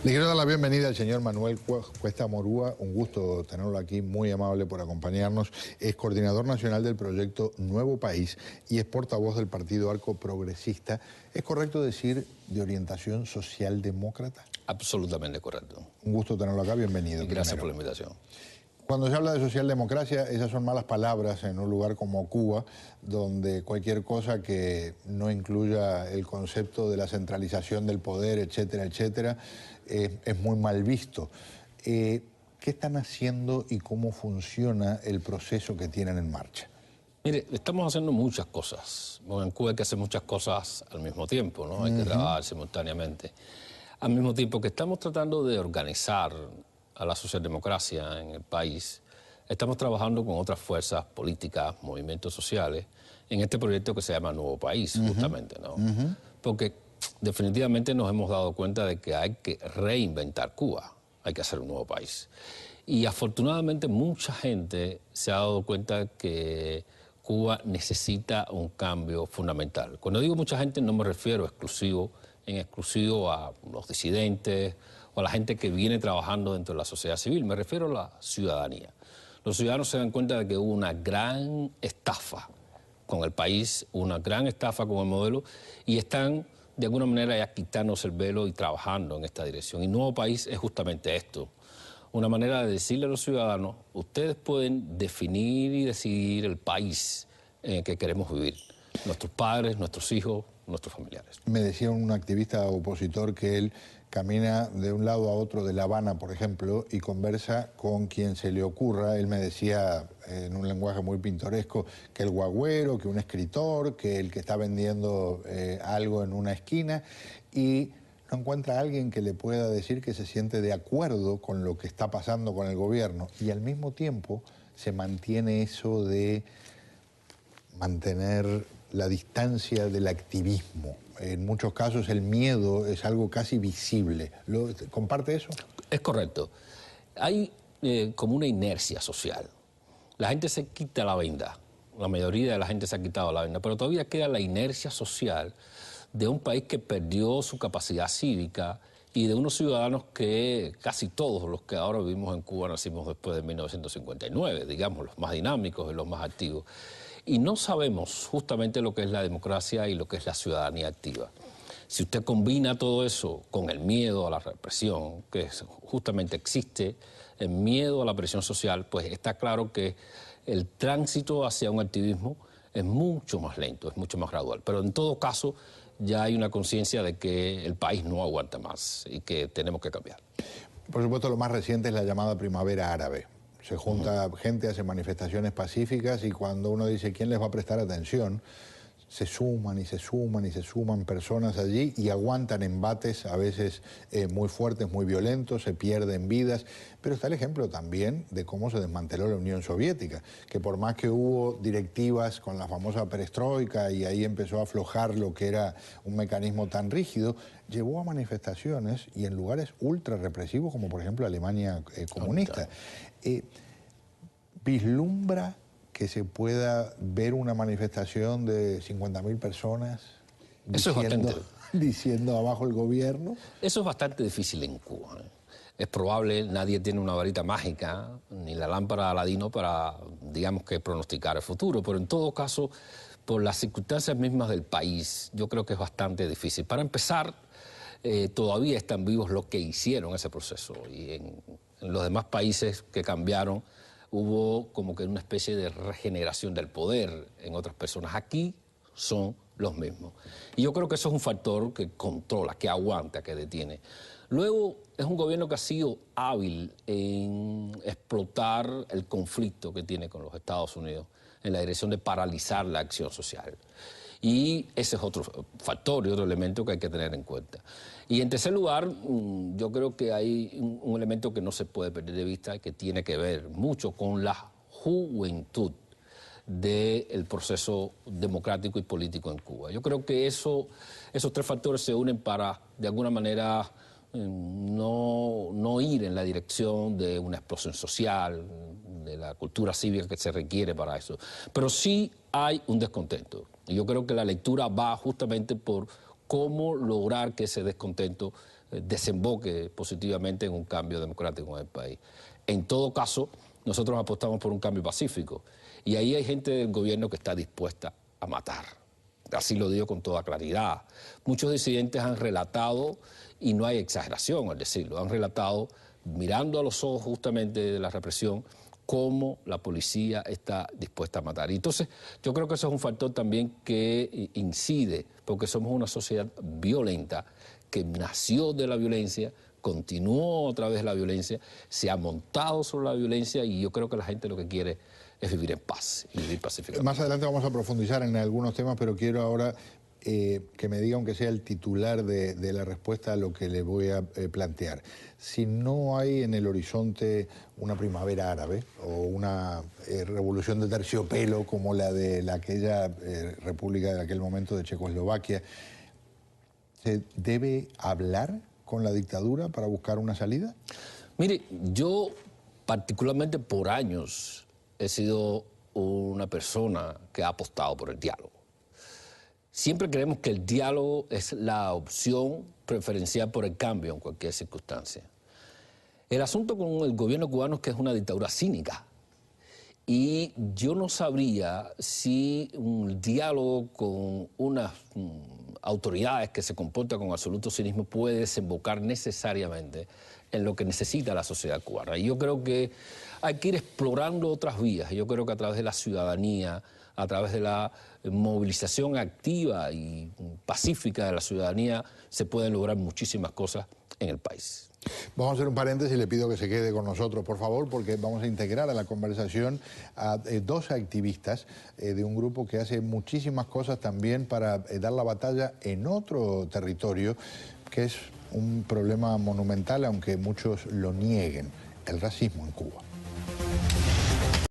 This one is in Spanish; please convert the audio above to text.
Le quiero dar la bienvenida al señor Manuel Cuesta Morúa, un gusto tenerlo aquí, muy amable por acompañarnos. Es coordinador nacional del proyecto Nuevo País y es portavoz del Partido Arco Progresista. ¿Es correcto decir de orientación socialdemócrata? Absolutamente correcto. Un gusto tenerlo acá, bienvenido. Y gracias por la invitación. Cuando se habla de socialdemocracia, esas son malas palabras en un lugar como Cuba, donde cualquier cosa que no incluya el concepto de la centralización del poder, etcétera, etcétera, es muy mal visto. ¿Qué están haciendo y cómo funciona el proceso que tienen en marcha? Mire, estamos haciendo muchas cosas. Bueno, en Cuba hay que hacer muchas cosas al mismo tiempo, ¿no? Hay que trabajar simultáneamente. Al mismo tiempo que estamos tratando de organizar a la socialdemocracia en el país, estamos trabajando con otras fuerzas políticas, movimientos sociales, en este proyecto que se llama Nuevo País, justamente, ¿no? Porque definitivamente nos hemos dado cuenta de que hay que reinventar Cuba, hay que hacer un nuevo país. Y afortunadamente mucha gente se ha dado cuenta que Cuba necesita un cambio fundamental. Cuando digo mucha gente no me refiero en exclusivo a los disidentes o a la gente que viene trabajando dentro de la sociedad civil, me refiero a la ciudadanía. Los ciudadanos se dan cuenta de que hubo una gran estafa con el país, una gran estafa con el modelo, y están de alguna manera ya quitándose el velo y trabajando en esta dirección. Y Nuevo País es justamente esto, una manera de decirle a los ciudadanos, ustedes pueden definir y decidir el país en el que queremos vivir, nuestros padres, nuestros hijos, nuestros familiares. Me decía un activista opositor que él camina de un lado a otro de La Habana, por ejemplo, y conversa con quien se le ocurra. Él me decía, en un lenguaje muy pintoresco, que el guagüero, que un escritor, que el que está vendiendo algo en una esquina, y no encuentra a alguien que le pueda decir que se siente de acuerdo con lo que está pasando con el gobierno. Y al mismo tiempo se mantiene eso de mantener la distancia del activismo. En muchos casos el miedo es algo casi visible. ¿Comparte eso? Es correcto. Hay como una inercia social. La gente se quita la venda. La mayoría de la gente se ha quitado la venda, pero todavía queda la inercia social de un país que perdió su capacidad cívica y de unos ciudadanos que casi todos los que ahora vivimos en Cuba nacimos después de 1959, digamos, los más dinámicos y los más activos. Y no sabemos justamente lo que es la democracia y lo que es la ciudadanía activa. Si usted combina todo eso con el miedo a la represión, que justamente existe, el miedo a la presión social, pues está claro que el tránsito hacia un activismo es mucho más lento, es mucho más gradual. Pero en todo caso, ya hay una conciencia de que el país no aguanta más y que tenemos que cambiar. Por supuesto, lo más reciente es la llamada primavera árabe. Se junta gente, hace manifestaciones pacíficas y cuando uno dice quién les va a prestar atención, se suman y se suman y se suman personas allí y aguantan embates a veces muy fuertes, muy violentos, se pierden vidas. Pero está el ejemplo también de cómo se desmanteló la Unión Soviética, que por más que hubo directivas con la famosa perestroika y ahí empezó a aflojar lo que era un mecanismo tan rígido, llevó a manifestaciones y en lugares ultra represivos como por ejemplo Alemania comunista. ¿Vislumbra que se pueda ver una manifestación de 50.000 personas diciendo abajo el gobierno? Eso es bastante difícil en Cuba, ¿eh? Es probable, nadie tiene una varita mágica, ni la lámpara de Aladino para, digamos que, pronosticar el futuro, pero en todo caso, por las circunstancias mismas del país, yo creo que es bastante difícil. Para empezar, todavía están vivos los que hicieron ese proceso, y en los demás países que cambiaron, hubo como que una especie de regeneración del poder en otras personas. Aquí son los mismos. Y yo creo que eso es un factor que controla, que aguanta, que detiene. Luego, es un gobierno que ha sido hábil en explotar el conflicto que tiene con los Estados Unidos en la dirección de paralizar la acción social. Y ese es otro factor y otro elemento que hay que tener en cuenta. Y en tercer lugar, yo creo que hay un elemento que no se puede perder de vista y que tiene que ver mucho con la juventud del proceso democrático y político en Cuba. Yo creo que esos tres factores se unen para, de alguna manera, no ir en la dirección de una explosión social, de la cultura cívica que se requiere para eso. Pero sí hay un descontento. Y yo creo que la lectura va justamente por cómo lograr que ese descontento desemboque positivamente en un cambio democrático en el país. En todo caso, nosotros apostamos por un cambio pacífico y ahí hay gente del gobierno que está dispuesta a matar. Así lo digo con toda claridad. Muchos disidentes han relatado, y no hay exageración al decirlo, han relatado, mirando a los ojos justamente de la represión, cómo la policía está dispuesta a matar. Y entonces yo creo que eso es un factor también que incide, porque somos una sociedad violenta, que nació de la violencia, continuó a través de la violencia, se ha montado sobre la violencia y yo creo que la gente lo que quiere es vivir en paz y vivir pacíficamente. Más adelante vamos a profundizar en algunos temas, pero quiero ahora que me diga, aunque sea el titular de la respuesta a lo que le voy a plantear. Si no hay en el horizonte una primavera árabe o una revolución de terciopelo como la de aquella república de aquel momento de Checoslovaquia, ¿se debe hablar con la dictadura para buscar una salida? Mire, yo particularmente por años he sido una persona que ha apostado por el diálogo. Siempre creemos que el diálogo es la opción preferencial por el cambio en cualquier circunstancia. El asunto con el gobierno cubano es que es una dictadura cínica. Y yo no sabría si un diálogo con unas autoridades que se comportan con absoluto cinismo puede desembocar necesariamente en lo que necesita la sociedad cubana. Y yo creo que hay que ir explorando otras vías. Yo creo que a través de la ciudadanía, a través de la movilización activa y pacífica de la ciudadanía, se pueden lograr muchísimas cosas en el país. Vamos a hacer un paréntesis y le pido que se quede con nosotros, por favor, porque vamos a integrar a la conversación a dos activistas de un grupo que hace muchísimas cosas también para dar la batalla en otro territorio, que es un problema monumental, aunque muchos lo nieguen, el racismo en Cuba.